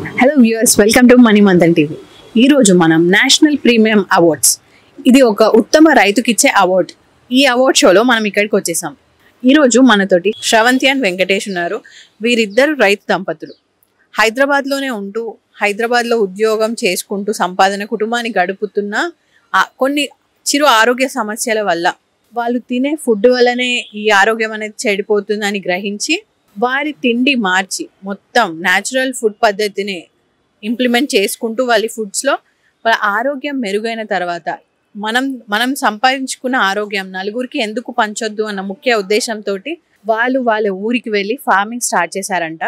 Hello viewers, welcome to money Manthan TV. ఈరోజు మనం national premium awards, ఇది ఒక ఉత్తమ రైతుకిచ్చే అవార్డు. ఈ అవార్డ్ షోలో మనం ఇక్కడికి వచ్చేసాం. ఈరోజు మనతోటి శ్రవంతి అండ్ వెంకటేష్ ఉన్నారు. వీరిద్దరు రైతు దంపతులు. హైదరాబాద్లోనే ఉంటూ హైదరాబాద్లో ఉద్యోగం చేసుకుంటూ సంపాదన కుటుంబాన్ని గడుపుతున్న కొన్ని చిరు ఆరోగ్య సమస్యల వల్ల వాళ్ళు తినే ఫుడ్ వల్లనే ఈ ఆరోగ్యం అనేది చెడిపోతుందని గ్రహించి వారి తిండి మార్చి మొత్తం న్యాచురల్ ఫుడ్ పద్ధతిని ఇంప్లిమెంట్ చేసుకుంటూ వాళ్ళ ఫుడ్స్లో వాళ్ళ ఆరోగ్యం మెరుగైన తర్వాత మనం సంపాదించుకున్న ఆరోగ్యం నలుగురికి ఎందుకు పంచొద్దు అన్న ముఖ్య ఉద్దేశంతో వాళ్ళ ఊరికి వెళ్ళి ఫార్మింగ్ స్టార్ట్ చేశారంట.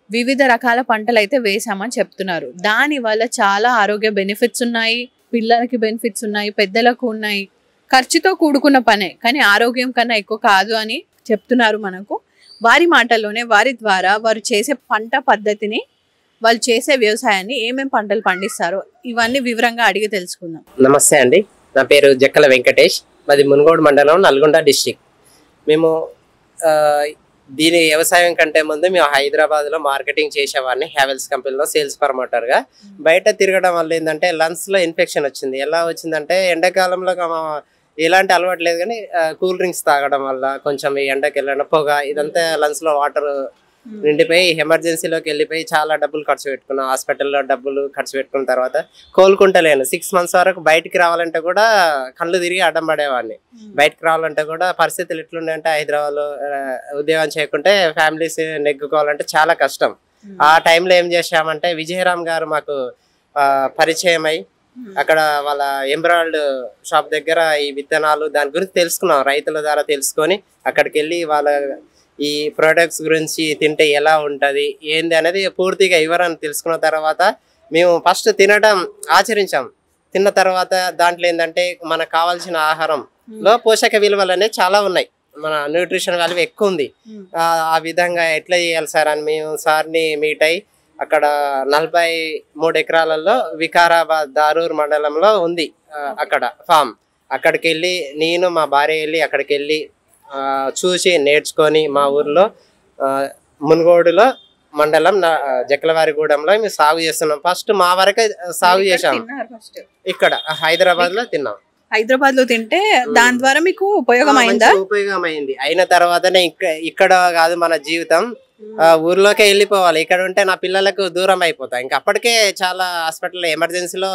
వివిధ రకాల పంటలు అయితే వేసామని చెప్తున్నారు. దానివల్ల చాలా ఆరోగ్య బెనిఫిట్స్ ఉన్నాయి, పిల్లలకి బెనిఫిట్స్ ఉన్నాయి, పెద్దలకు ఉన్నాయి. ఖర్చుతో కూడుకున్న పనే, కానీ ఆరోగ్యం కన్నా ఎక్కువ కాదు అని చెప్తున్నారు మనకు. వారి మాటల్లోనే వారి ద్వారా వారు చేసే పంట పద్ధతిని, వాళ్ళు చేసే వ్యవసాయాన్ని, ఏమేం పంటలు పండిస్తారో ఇవన్నీ వివరంగా అడిగి తెలుసుకుందాం. నమస్తే అండి, నా పేరు జక్కల వెంకటేష్, మాది మునుగోడు మండలం, నల్గొండ డిస్టిక్. మేము దీని వ్యవసాయం కంటే ముందు మేము హైదరాబాద్లో మార్కెటింగ్ చేసేవాడిని. హ్యావెల్స్ కంపెనీలో సేల్స్ ప్రమోటర్గా. బయట తిరగడం వల్ల ఏంటంటే లంగ్స్లో ఇన్ఫెక్షన్ వచ్చింది. ఎలా వచ్చిందంటే ఎండాకాలంలో ఎలాంటి అలవాటు లేదు, కానీ కూల్ డ్రింక్స్ తాగడం వల్ల కొంచెం ఎండకి వెళ్ళడం, పొగ, ఇదంతా లంగ్స్లో వాటర్ నిండిపోయి ఎమర్జెన్సీలోకి వెళ్ళిపోయి చాలా డబ్బులు ఖర్చు పెట్టుకున్నాం. హాస్పిటల్లో డబ్బులు ఖర్చు పెట్టుకున్న తర్వాత కోలుకుంటలేను. 6 months వరకు బయటికి రావాలంటే కూడా కళ్ళు తిరిగి అడ్డం పడేవాడిని. బయటకు రావాలంటే కూడా పరిస్థితులు ఎట్లుండే, హైదరాబాద్లో ఉద్యోగం చేయకుంటే ఫ్యామిలీస్ నెగ్గుకోవాలంటే చాలా కష్టం. ఆ టైంలో ఏం చేసామంటే విజయరామ్ గారు మాకు పరిచయం అయ్యి అక్కడ వాళ్ళ ఎంబ్రాయిడ్ షాప్ దగ్గర ఈ విత్తనాలు దాని గురించి తెలుసుకున్నాం. రైతుల ద్వారా తెలుసుకొని అక్కడికి వెళ్ళి వాళ్ళ ఈ ప్రోడక్ట్స్ గురించి తింటే ఎలా ఉంటుంది ఏంది అనేది పూర్తిగా వివరణ తెలుసుకున్న తర్వాత మేము ఫస్ట్ తినడం ఆచరించాం. తిన్న తర్వాత దాంట్లో ఏంటంటే మనకు కావాల్సిన ఆహారంలో పోషక విలువలు అనేవి చాలా ఉన్నాయి. మన న్యూట్రిషన్ వాల్యూ ఎక్కువ ఉంది. ఆ విధంగా ఎట్లా చేయాలి సార్ అని మేము సార్ని మీట్ అయ్యి అక్కడ 43 ఎకరాలలో వికారాబాద్ దారూర్ మండలంలో ఉంది అక్కడ ఫామ్. అక్కడికి వెళ్ళి నేను మా భార్య వెళ్ళి అక్కడికి వెళ్ళి చూసి నేర్చుకొని మా ఊర్లో మునుగోడులో మండలం జక్కలవారిగూడెంలో మేము సాగు చేస్తున్నాం. ఫస్ట్ మా వరకే సాగు చేసాం. ఇక్కడ హైదరాబాద్ లో తిన్నాం. హైదరాబాద్ లో తింటే దాని ద్వారా మీకు ఉపయోగం అయిందా? ఉపయోగం అయింది. అయిన తర్వాతనే ఇక్కడ కాదు మన జీవితం, ఊర్లోకే వెళ్ళిపోవాలి. ఇక్కడ ఉంటే నా పిల్లలకు దూరం అయిపోతా. ఇంకా అప్పటికే చాలా హాస్పిటల్ ఎమర్జెన్సీలో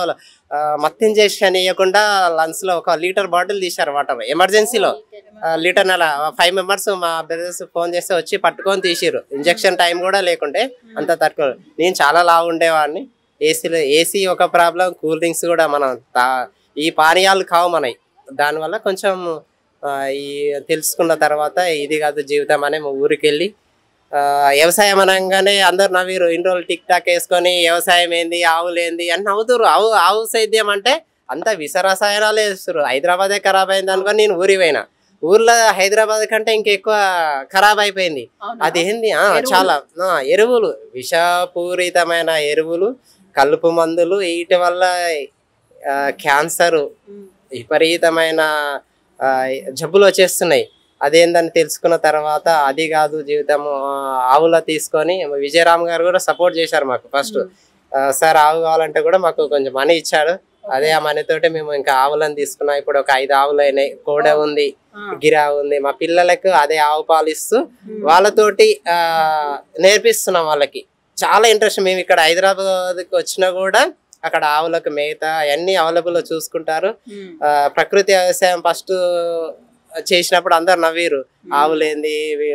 మత్తు ఇంజెక్షన్ ఇవ్వకుండా లంగ్స్ లో 1 లీటర్ బాటిల్ తీశారు వాటర్ ఎమర్జెన్సీలో. లీటర్ 5 members మా బ్రదర్స్ ఫోన్ చేస్తే వచ్చి పట్టుకొని తీసిరు. ఇంజెక్షన్ టైం కూడా లేకుంటే అంత తక్కువ. నేను చాలా లావు ఉండేవాడిని. ఏసీ ఒక ప్రాబ్లం, కూల్ డ్రింక్స్ కూడా మనం ఈ పానీయాలు కావు మనవి. దానివల్ల కొంచెం ఈ తెలుసుకున్న తర్వాత ఇది కాదు జీవితం అనే మా ఊరికి వెళ్ళి వ్యవసాయం అనగానే అందరు నవ్వీరు. ఇన్ని రోజులు టిక్ టాక్ వేసుకొని వ్యవసాయం ఏంది, ఆవులు ఏంది అని నవ్వుతారు. ఆవు సేద్యం అంటే అంత విషరసాయనాలు వేస్తారు. హైదరాబాదే ఖరాబ్ అయింది అనుకొని నేను ఊరి పోయినా. ఊర్లో హైదరాబాద్ కంటే ఇంకెక్కువ ఖరాబ్ అయిపోయింది. అది ఏంది చాలా ఎరువులు, విషపూరితమైన ఎరువులు, కలుపు మందులు, వీటి వల్ల క్యాన్సర్, విపరీతమైన జబ్బులు వచ్చేస్తున్నాయి. అదేందని తెలుసుకున్న తర్వాత అది కాదు జీవితము, ఆవుల తీసుకొని విజయరామ్ గారు కూడా సపోర్ట్ చేశారు మాకు. ఫస్ట్ సార్ ఆవు కావాలంటే కూడా మాకు కొంచెం మనీ ఇచ్చాడు. అదే ఆ మనీతోటి మేము ఇంకా ఆవులను తీసుకున్నాం. ఇప్పుడు ఒక 5 ఆవులు అయినాయి, కోడె ఉంది, గిరా ఉంది. మా పిల్లలకు అదే ఆవు పాలు ఇస్తూ వాళ్ళతోటి నేర్పిస్తున్నాం. వాళ్ళకి చాలా ఇంట్రెస్ట్. మేము ఇక్కడ హైదరాబాద్కి వచ్చినా కూడా అక్కడ ఆవులకు మేత అవన్నీ అవైలబుల్ చూసుకుంటారు. ప్రకృతి వ్యవసాయం ఫస్ట్ చేసినప్పుడు అందరు నవ్వీరు. ఆవులేంది,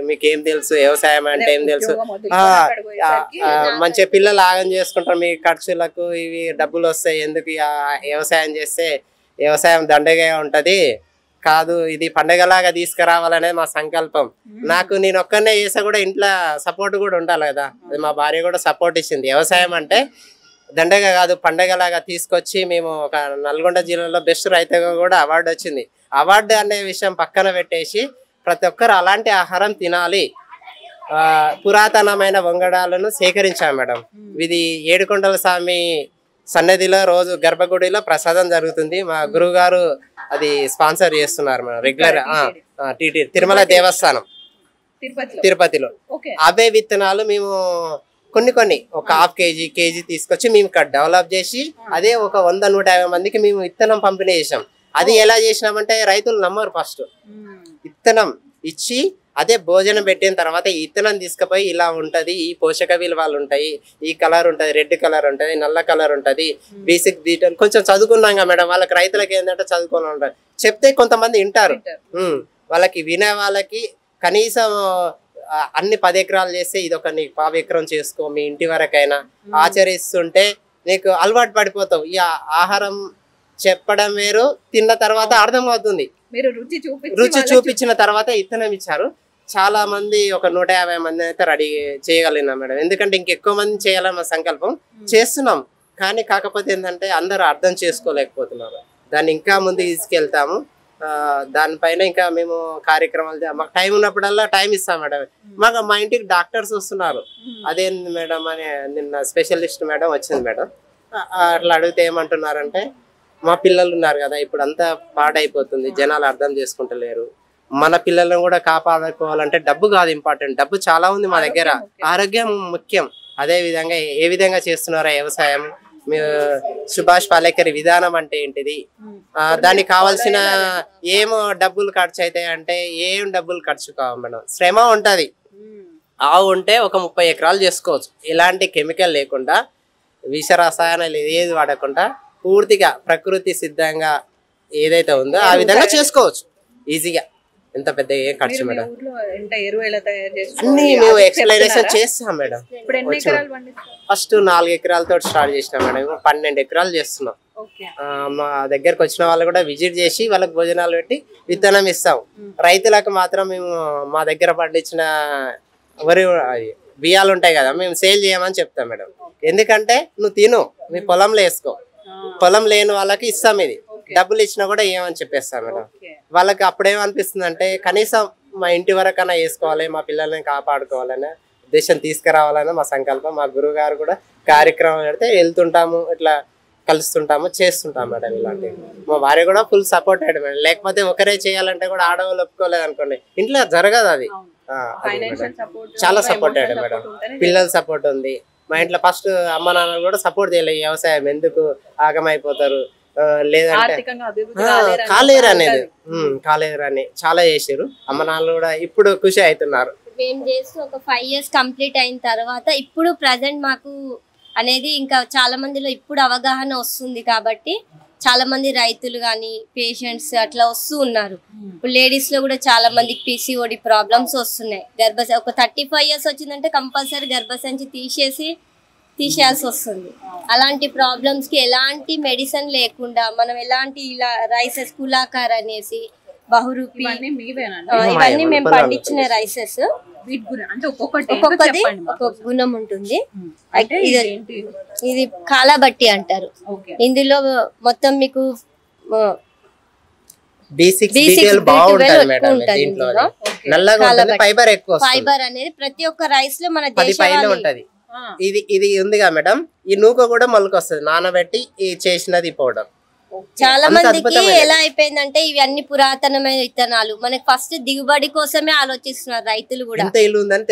మీకేం తెలుసు, వ్యవసాయం అంటే ఏం తెలుసు, మంచిగా పిల్లలు ఆగం చేసుకుంటారు, మీ ఖర్చులకు ఇవి డబ్బులు వస్తాయి, ఎందుకు వ్యవసాయం చేస్తే వ్యవసాయం దండగా ఉంటది కాదు, ఇది పండగలాగా తీసుకురావాలనేది మా సంకల్పం. నేను ఒక్కనే చేసా కూడా ఇంట్లో సపోర్ట్ కూడా ఉండాలి కదా. అది మా భార్య కూడా సపోర్ట్ ఇచ్చింది. వ్యవసాయం అంటే దండగా కాదు, పండగలాగా తీసుకొచ్చి మేము ఒక నల్గొండ జిల్లాలో బెస్ట్ రైతుగా కూడా అవార్డు వచ్చింది. అవార్డు అనే విషయం పక్కన పెట్టేసి ప్రతి ఒక్కరు అలాంటి ఆహారం తినాలి. పురాతనమైన వంగడాలను సేకరించాం మేడం. ఇది ఏడుకొండల స్వామి సన్నిధిలో రోజు గర్భగుడిలో ప్రసాదం జరుగుతుంది. మా గురువు గారు అది స్పాన్సర్ చేస్తున్నారు మేడం. రెగ్యులర్ తిరుమల దేవస్థానం తిరుపతిలో. అవే విత్తనాలు మేము కొన్ని ఒక హాఫ్ కేజీ తీసుకొచ్చి మేము ఇక్కడ డెవలప్ చేసి అదే ఒక 100-150 మందికి మేము విత్తనం పంపిణీ చేసాం. అది ఎలా చేసినామంటే రైతులు నమ్మరు. ఫస్ట్ విత్తనం ఇచ్చి అదే భోజనం పెట్టిన తర్వాత ఈ విత్తనం తీసుకుపోయి ఇలా ఉంటది, ఈ పోషక విలువలు ఉంటాయి, ఈ కలర్ ఉంటది, రెడ్ కలర్ ఉంటది, నల్ల కలర్ ఉంటది, బేసిక్ డీటెయిల్ కొంచెం చదువుకున్నాం కదా మేడం. వాళ్ళకి రైతులకి ఏంటంటే చదువుకుని ఉంటారు, చెప్తే కొంతమంది వింటారు. వాళ్ళకి వినే వాళ్ళకి కనీసం అన్ని 10 ఎకరాలు చేస్తే ఇది ఒక నీకు 1/2 ఎకరం చేసుకో, మీ ఇంటి వరకైనా ఆచరిస్తుంటే నీకు అలవాటు పడిపోతావు. ఈ ఆహారం చెప్పడం వేరు, తిన్న తర్వాత అర్థం అవుతుంది. రుచి చూపించిన తర్వాత ఇత్తనం ఇచ్చారు. చాలా మంది ఒక 150 మంది అయితే రెడీ చేయగలిగినాం మేడం. ఎందుకంటే ఇంకెక్కువ మంది చేయాలని మా సంకల్పం. చేస్తున్నాం, కానీ కాకపోతే ఏంటంటే అందరూ అర్థం చేసుకోలేకపోతున్నారు. దాన్ని ఇంకా ముందు తీసుకెళ్తాము. దానిపైన ఇంకా మేము కార్యక్రమాలు మాకు టైం ఉన్నప్పుడల్లా టైం ఇస్తాం మేడం. మా ఇంటికి డాక్టర్స్ వస్తున్నారు. అదేంది మేడం అని నిన్న స్పెషలిస్ట్ మేడం వచ్చింది మేడం. అట్లా అడిగితే ఏమంటున్నారంటే మా పిల్లలు ఉన్నారు కదా, ఇప్పుడు అంతా పాడైపోతుంది, జనాలు అర్థం చేసుకుంటలేరు, మన పిల్లలను కూడా కాపాడుకోవాలంటే డబ్బు కాదు ఇంపార్టెంట్, డబ్బు చాలా ఉంది మా దగ్గర, ఆరోగ్యం ముఖ్యం. అదే విధంగా ఏ విధంగా చేస్తున్నారా వ్యవసాయం, సుభాష్ పాలేకర్ విధానం అంటే ఏంటిది, దానికి కావాల్సిన ఏమో డబ్బులు ఖర్చు అవుతాయి అంటే ఏం డబ్బులు ఖర్చు కావు మేడం. శ్రమ ఉంటది. ఆవు ఉంటే ఒక 30 ఎకరాలు చేసుకోవచ్చు. ఎలాంటి కెమికల్ లేకుండా, విష రసాయనాలు ఏది వాడకుండా పూర్తిగా ప్రకృతి సిద్ధంగా ఏదైతే ఉందో ఆ విధంగా చేసుకోవచ్చు ఈజీగా. ఎంత పెద్ద ఏం ఖర్చు మేడం. అన్ని మేము ఎక్స్ప్లెనేషన్ చేస్తాం మేడం. ఫస్ట్ 4 ఎకరాలతో స్టార్ట్ చేసినాం మేడం. 12 ఎకరాలు చేస్తున్నాం. మా దగ్గరకు వచ్చిన వాళ్ళు కూడా విజిట్ చేసి వాళ్ళకి భోజనాలు పెట్టి విత్తనం ఇస్తాం. రైతులకు మాత్రం మేము మా దగ్గర పండించిన వరి బియ్యాలు ఉంటాయి కదా, మేము సేల్ చేయమని చెప్తాం మేడం. ఎందుకంటే నువ్వు తిను, మీ పొలంలో వేసుకో, పొలం లేని వాళ్ళకి ఇస్తాం, ఇది డబ్బులు ఇచ్చినా కూడా ఏమని చెప్పేస్తాం మేడం. వాళ్ళకి అప్పుడేమనిపిస్తుంది అంటే కనీసం మా ఇంటి వరకన్నా వేసుకోవాలి, మా పిల్లల్ని కాపాడుకోవాలనే ఉద్దేశం తీసుకురావాలని మా సంకల్పం. మా గురువు గారు కూడా కార్యక్రమం పెడితే వెళ్తుంటాము, ఇట్లా కలుస్తుంటాము, చేస్తుంటాం మేడం. ఇలాంటివి మా భార్య కూడా ఫుల్ సపోర్ట్ అయ్యాడు మేడం. లేకపోతే ఒకరే చేయాలంటే కూడా ఆడవాళ్ళు ఒప్పుకోలేదు అనుకోండి, ఇంట్లో జరగదు అది. చాలా సపోర్ట్ అయ్యాడు మేడం. పిల్లల సపోర్ట్ ఉంది మా ఇంట్లో. ఫస్ట్ అమ్మ నాన్న కూడా సపోర్ట్ చేయలేదు, వ్యవసాయం ఎందుకు ఆగమైపోతారు, లేదంటే కాలేరు అనేది కాలేరు అని చాలా చేసారు. అమ్మ నాన్నలు కూడా ఇప్పుడు ఖుషి అవుతున్నారు. మేము చేస్తూ ఒక 5 years కంప్లీట్ అయిన తర్వాత ఇప్పుడు ప్రజెంట్ మాకు అనేది ఇంకా చాలా మందిలో ఇప్పుడు అవగాహన వస్తుంది. కాబట్టి చాలా మంది రైతులు కానీ పేషెంట్స్ అట్లా వస్తూ ఉన్నారు. ఇప్పుడు లేడీస్ లో కూడా చాలా మందికి PCOD ప్రాబ్లమ్స్ వస్తున్నాయి. ఒక 35 years వచ్చిందంటే కంపల్సరీ గర్భసంచి తీసేయాల్సి వస్తుంది. అలాంటి ప్రాబ్లమ్స్ కి ఎలాంటి మెడిసిన్ లేకుండా మనం ఎలాంటి ఇలా రైసెస్ కులాకార్ అనేసి బహురూపి ఇవన్నీ మేము పండించిన రైసెస్. ఒక్కొక్కటి ఒక్కొక్క గుణం ఉంటుంది. ఇది కాలాబట్టి అంటారు. ఇందులో మొత్తం మీకు ఫైబర్ అనేది ప్రతి ఒక్క రైస్ లో మన దేశంలో ఉంటది. ఇది ఉందిగా మేడం, ఈ నూక కూడా మొలకొస్తుంది నానబెట్టి చేసినది పౌడర్. చాలా మందికి ఎలా అయిపోయిందంటే ఇవి అన్ని పురాతనమైన విత్తనాలు, మనకి ఫస్ట్ దిగుబడి కోసమే ఆలోచిస్తున్నారు రైతులు కూడా.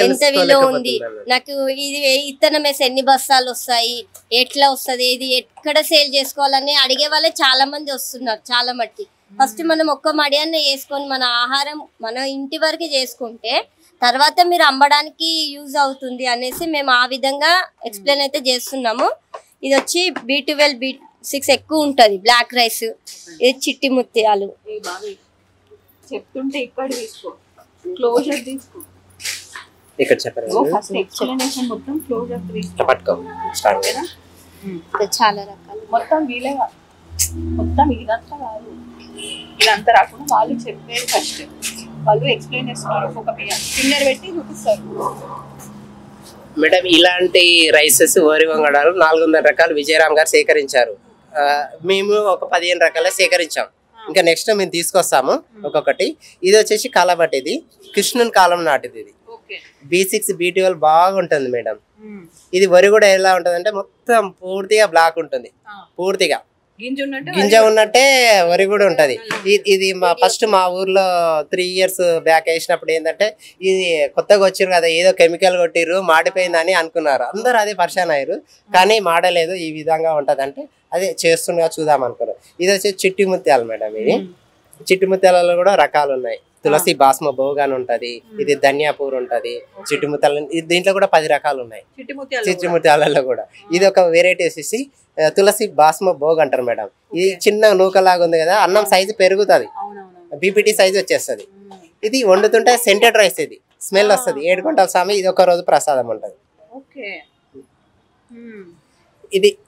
ఎంత విలువ ఉంది నాకు, ఇది విత్తనం వేసి ఎన్ని బస్తాలు వస్తాయి, ఎట్లా వస్తుంది, ఇది ఎక్కడ సేల్ చేసుకోవాలని అడిగే వాళ్ళే చాలా మంది వస్తున్నారు. చాలా మట్టి ఫస్ట్ మనం ఒక్క మడియాన్ని వేసుకొని మన ఆహారం మన ఇంటి వరకు చేసుకుంటే తర్వాత మీరు అమ్మడానికి యూజ్ అవుతుంది అనేసి మేము ఆ విధంగా ఎక్స్ప్లెయిన్ అయితే చేస్తున్నాము. ఇది వచ్చి B12 B6 ఎక్కువ ఉంటది, బ్లాక్ రైస్. ఇది చిట్టి ముత్యాలు. చెప్తుంటే ఇక్కడ తీసుకో, క్లోజర్ తీసుకో, ఇక్కడ చెప్పండి. ఫస్ట్ ఎక్స్ప్లనేషన్ మొత్తం క్లోజర్ తీసుకో, పట్టుకో స్టార్ట్ చేద్దాం. చాలా రకాలు మొత్తం వీలేగా మొత్తం ఇదంతా కాదు, ఇదంతా రాకుండా వాళ్ళు చెప్పేది ఫస్ట్ వాళ్ళు ఎక్స్ప్లెయిన్ చేస్తున్నారు. ఒక్కొక్క ఫింగర్ పెట్టి చూపిస్తారు మేడం. ఇలాంటి రైసెస్ వరి వంగడాలు 400 రకాలు విజయరామ్ గారు సేకరించారు. మేము ఒక 15 రకాలే సేకరించాం. ఇంకా నెక్స్ట్ మేము తీసుకొస్తాము ఒక్కొక్కటి. ఇది వచ్చేసి కాలబట్టి, ఇది కృష్ణుని కాలం నాటిది. ఇది B6 B12 బాగుంటుంది మేడం. ఇది వరి కూడా ఎలా ఉంటుంది అంటే మొత్తం పూర్తిగా బ్లాక్ ఉంటుంది, పూర్తిగా గింజ ఉన్నట్టే వరి కూడా ఉంటది. ఇది ఫస్ట్ మా ఊర్లో 3 years బ్యాక్ వేసినప్పుడు ఏంటంటే ఇది కొత్తగా వచ్చిర్రు కదా, ఏదో కెమికల్ కొట్టిర్రు మాడిపోయిందని అనుకున్నారు, అందరు అదే పరిశాన్ అయ్యారు. కానీ మాడలేదు, ఈ విధంగా ఉంటది అంటే అదే చేస్తుండగా చూద్దాం అనుకున్నారు. ఇది వచ్చి చిట్టి ముత్యాలు మేడం. ఇది చిట్టి ముత్యాలలో కూడా రకాలు ఉన్నాయి. తులసి బాస్మ భోగాన్ ఉంటది, ఇది ధనియాపూర్ ఉంటది, చిట్టి ముత్యాల దీంట్లో కూడా 10 రకాలు ఉన్నాయి. చిట్టి ముత్యాలలో కూడా ఇది ఒక వెరైటీ వచ్చేసి తులసి బాస్మ భోగ్ అంటారు మేడం. ఇది చిన్న నూకలాగా ఉంది కదా, అన్నం సైజు పెరుగుతుంది, బీపీటీ సైజు వచ్చేస్తుంది. ఇది వండుతుంటే సెంటెడ్ రైస్, ఇది స్మెల్ వస్తుంది. 7 గంటల స్వామి ఇది ఒక రోజు ప్రసాదం ఉంటది.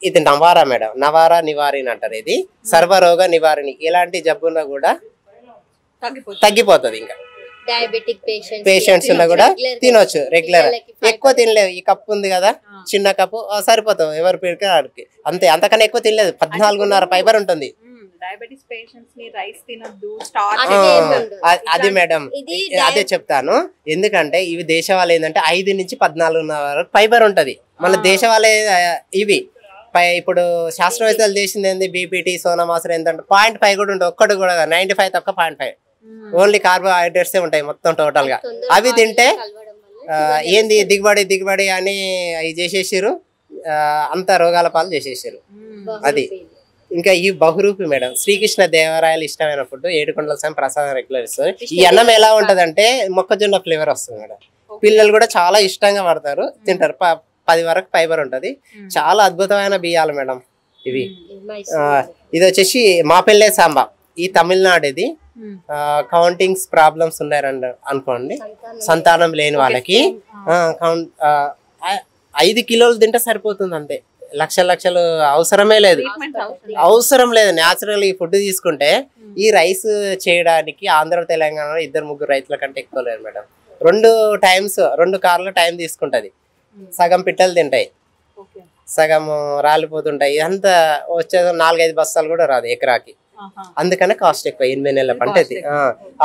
ఇది నవారా మేడం, నవారా నివారిణి అంటారు. ఇది సర్వరోగ నివారిణి, ఎలాంటి జబ్బున్నా కూడా తగ్గిపోతుంది. ఇంకా డయాబెటిక్ పేషెంట్స్ ఉన్నా కూడా తినొచ్చు రెగ్యులర్. ఎక్కువ తినలేవు, ఈ కప్పు ఉంది కదా, చిన్న కప్పు సరిపోతావు ఎవరి పేరుకి ఆడికి, అంతే. అంతకన్నా ఎక్కువ తినలేదు. 14.5 ఫైబర్ ఉంటుంది. అది మేడం, అదే చెప్తాను. ఎందుకంటే ఇవి దేశవాళీ ఏంటంటే 5 నుంచి 14.5 వరకు ఫైబర్ ఉంటది. మన దేశవాళీ ఇవి ఇప్పుడు శాస్త్రవేత్తలు చేసింది ఏంది, బీపీటీ సోనామాసర్ ఏంటంటే 0.5 కూడా ఉంటుంది. ఒక్కటి కూడా 95 తక్కువ 0.5, ఓన్లీ కార్బోహైడ్రేట్స్ ఉంటాయి మొత్తం టోటల్ గా. అవి తింటే ఏంది దిగుబడి అని అవి చేసేసారు, అంత రోగాల పాలు చేసేసారు. అది ఇంకా ఈ బహురూపి మేడం, శ్రీకృష్ణ దేవరాయలు ఇష్టమైన ఫుడ్ 7 గంటల సమయం ప్రసాదం రెగ్యులర్ ఇస్తుంది. ఈ అన్నం ఎలా ఉంటదంటే మొక్కజొన్న ఫ్లేవర్ వస్తుంది మేడం. పిల్లలు కూడా చాలా ఇష్టంగా పడతారు, తింటారు. 10 వరకు ఫైబర్ ఉంటది. చాలా అద్భుతమైన బియ్యాలు మేడం ఇవి. ఇది వచ్చేసి మాపెల్లే సాంబా, ఈ తమిళనాడు. ఇది కౌంటింగ్స్ ప్రాబ్లమ్స్ ఉన్నాయండి అనుకోండి, సంతానం లేని వాళ్ళకి 5 కిలోలు తింటే సరిపోతుంది అంతే. లక్షలు అవసరమే లేదు, అవసరం లేదు. న్యాచురల్ ఈ ఫుడ్ తీసుకుంటే ఈ రైస్ చేయడానికి ఆంధ్ర తెలంగాణలో 2-3 రైతుల కంటే ఎక్కువ లేదు మేడం. 2 కార్ల టైం తీసుకుంటది. సగం పిట్టలు తింటాయి, సగం రాలిపోతుంటాయి. ఇదంతా వచ్చేది 4-5 బస్తాలు కూడా రాదు ఎకరాకి. అందుకనే కాస్ట్ ఎక్కువ. 8 నెలల పంట,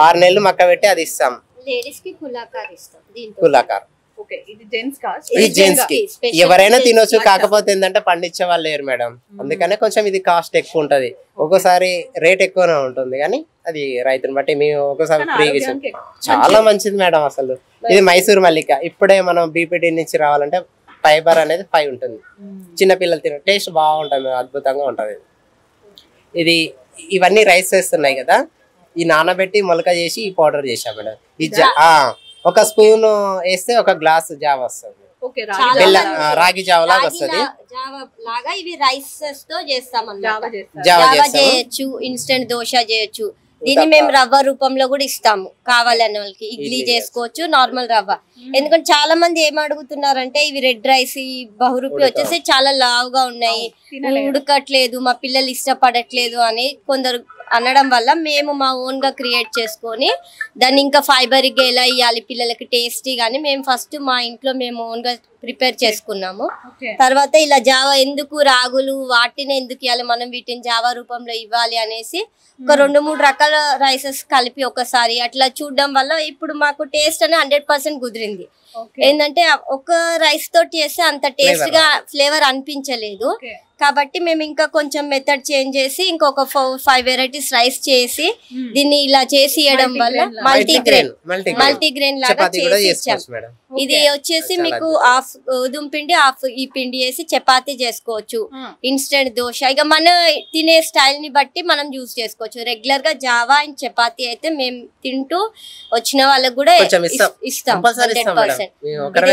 6 నెలలు మక్క పెట్టి అది ఇస్తాం. కులాకార్ ఇది జెంట్స్ కి ఎవరైనా తినొచ్చు, కాకపోతే ఏంటంటే పండించే వాళ్ళు లేరు మేడం. అందుకనే కొంచెం ఇది కాస్ట్ ఎక్కువ ఉంటది. ఒక్కోసారి రేట్ ఎక్కువనే ఉంటుంది, కానీ అది రైతుని బట్టి. మేము ఒక్కోసారి ఫ్రీగా ఇస్తాం. చాలా మంచిది మేడం అసలు. ఇది మైసూర్ మల్లిక. ఇప్పుడే మనం బీపీటీ నుంచి రావాలంటే ఫైబర్ అనేది 5 ఉంటుంది. చిన్నపిల్లలు తిన టేస్ట్ బాగుంటుంది, అద్భుతంగా ఉంటది. ఇది ఇవన్నీ రైస్ వేస్తున్నాయి కదా, ఈ నానబెట్టి మొలక చేసి ఈ పౌడర్ చేసాం మేడం. ఈ ఒక స్పూన్ వేస్తే 1 గ్లాస్ జావ వస్తుంది. రాగి జావ లాగా వస్తుంది. ఇవి రైసెస్ తో చేస్తాం, జావ చేయొచ్చు, ఇన్స్టెంట్ దోశ చేయొచ్చు. దీన్ని మేము రవ్వ రూపంలో కూడా ఇస్తాము, కావాలనే వాళ్ళకి. ఇడ్లీ చేసుకోవచ్చు, నార్మల్ రవ్వ. ఎందుకంటే చాలా మంది ఏం అడుగుతున్నారంటే ఇవి రెడ్ రైస్, ఈ బహురూపి వచ్చేసి చాలా లావుగా ఉన్నాయి, ఉడకట్లేదు, మా పిల్లలు ఇష్టపడట్లేదు అని కొందరు అనడం వల్ల మేము మా ఓన్ గా క్రియేట్ చేసుకొని దాన్ని ఇంకా ఫైబర్ గా ఎలా ఇవ్వాలి పిల్లలకి టేస్టీ గానీ మేము ఫస్ట్ మా ఇంట్లో మేము ఓన్ గా ప్రిపేర్ చేసుకున్నాము. తర్వాత ఇలా జావా ఎందుకు రాగులు వాటిని ఎందుకు ఇవ్వాలి, మనం వీటిని జావా రూపంలో ఇవ్వాలి అనేసి ఒక 2-3 రకాల రైసెస్ కలిపి ఒకసారి అట్లా చూడడం వల్ల ఇప్పుడు మాకు టేస్ట్ అనేది 100% కుదిరింది. ఏంటంటే ఒక రైస్ తోటి చేస్తే అంత టేస్ట్ గా ఫ్లేవర్ అనిపించలేదు. కాబట్టి మేము ఇంకా కొంచెం మెథడ్ చేంజ్ చేసి ఇంకొక 4-5 వెరైటీస్ రైస్ చేసి దీన్ని ఇలా చేసి ఇవ్వడం వల్ల మల్టీగ్రెయిన్ లాగా చేసి ఇచ్చాం. ఇది వచ్చేసి మీకు హాఫ్ గోధుమ పిండి హాఫ్ ఈ పిండి వేసి చపాతీ చేసుకోవచ్చు, ఇన్స్టెంట్ దోశ. ఇక మన తినే స్టైల్ ని బట్టి మనం యూజ్ చేసుకోవచ్చు. రెగ్యులర్ గా జావా అండ్ చపాతీ అయితే మేము తింటూ వచ్చిన వాళ్ళకి కూడా ఇస్తాం 100%.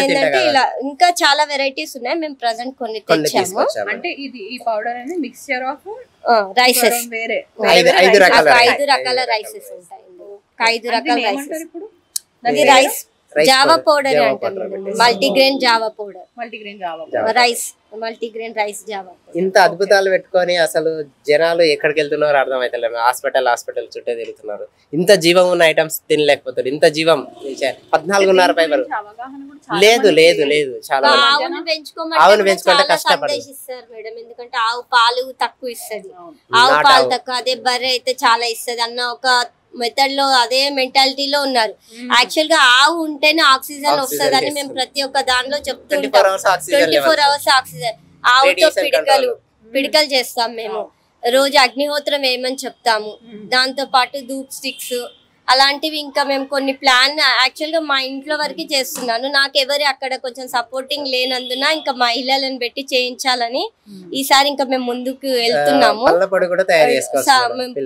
ఏంటంటే ఇలా ఇంకా చాలా వెరైటీస్ ఉన్నాయి, మేము ప్రెసెంట్ కొన్ని తెచ్చాము. అంటే ఈ పౌడర్ అనేది మిక్స్చర్ ఆఫ్ రైసెస్, 5 రకాల రైసెస్ ఉంటాయి. 5 రకాల రైసెస్. ఇది రైస్ జావా పౌడర్ అంటారు, multigrain Java powder, rice multigrain rice Java. ఇంత అద్భుతాలు పెట్టుకొని అసలు జనాలు ఎక్కడికి వెళ్తున్నారో అర్థమైతలేదు. హాస్పిటల్ చుట్టే తిరుగుతున్నారు. ఇంత జీవం ఉన్న ఐటమ్స్ తినలేకపోతారు. ఇంత జీవం 14.5 ఫైబర్ లేదు. చాలా ఆవును పెంచుకుంటే కష్టపడారు మేడం, ఎందుకంటే ఆవు పాలు తక్కువ ఇస్తుంది, ఆవు పాలు తక్కువ. అదే బర్రె అయితే చాలా ఇస్తుంది అన్న ఒక మెథడ్ లో అదే మెంటాలిటీలో ఉన్నారు. యాక్చువల్ గా ఆవు ఉంటేనే ఆక్సిజన్ వస్తుంది అని మేము ప్రతి ఒక్క దానిలో చెప్తుంటాం. 24 hours ఆక్సిజన్. ఆవుతో పిడికలు చేస్తాం మేము. రోజు అగ్నిహోత్రం వేయమని చెప్తాము. దాంతో పాటు ధూప్ స్టిక్స్ అలాంటివి ఇంకా మేము కొన్ని ప్లాన్ యాక్చువల్గా మా ఇంట్లో వరకు చేస్తున్నాను. నాకు ఎవరి అక్కడ కొంచెం సపోర్టింగ్ లేనందున ఇంకా మహిళలను పెట్టి చేయించాలని ఈసారి ఇంకా మేము ముందుకు వెళ్తున్నాము.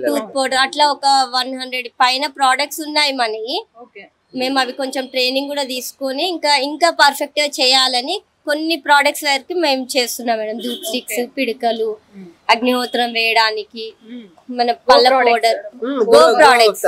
టూత్ పౌడర్ అట్లా ఒక 100 పైన ప్రోడక్ట్స్ ఉన్నాయి మనకి. మేము అవి కొంచెం ట్రైనింగ్ కూడా తీసుకొని ఇంకా పర్ఫెక్ట్ గా చేయాలని కొన్ని ప్రోడక్ట్స్ వరకు మేము చేస్తున్నాం మేడం. ధూప్ స్టిక్స్, పిడకలు, అగ్నిహోత్రం వేయడానికి మన పళ్ళ పౌడర్, గో ప్రోడక్ట్స్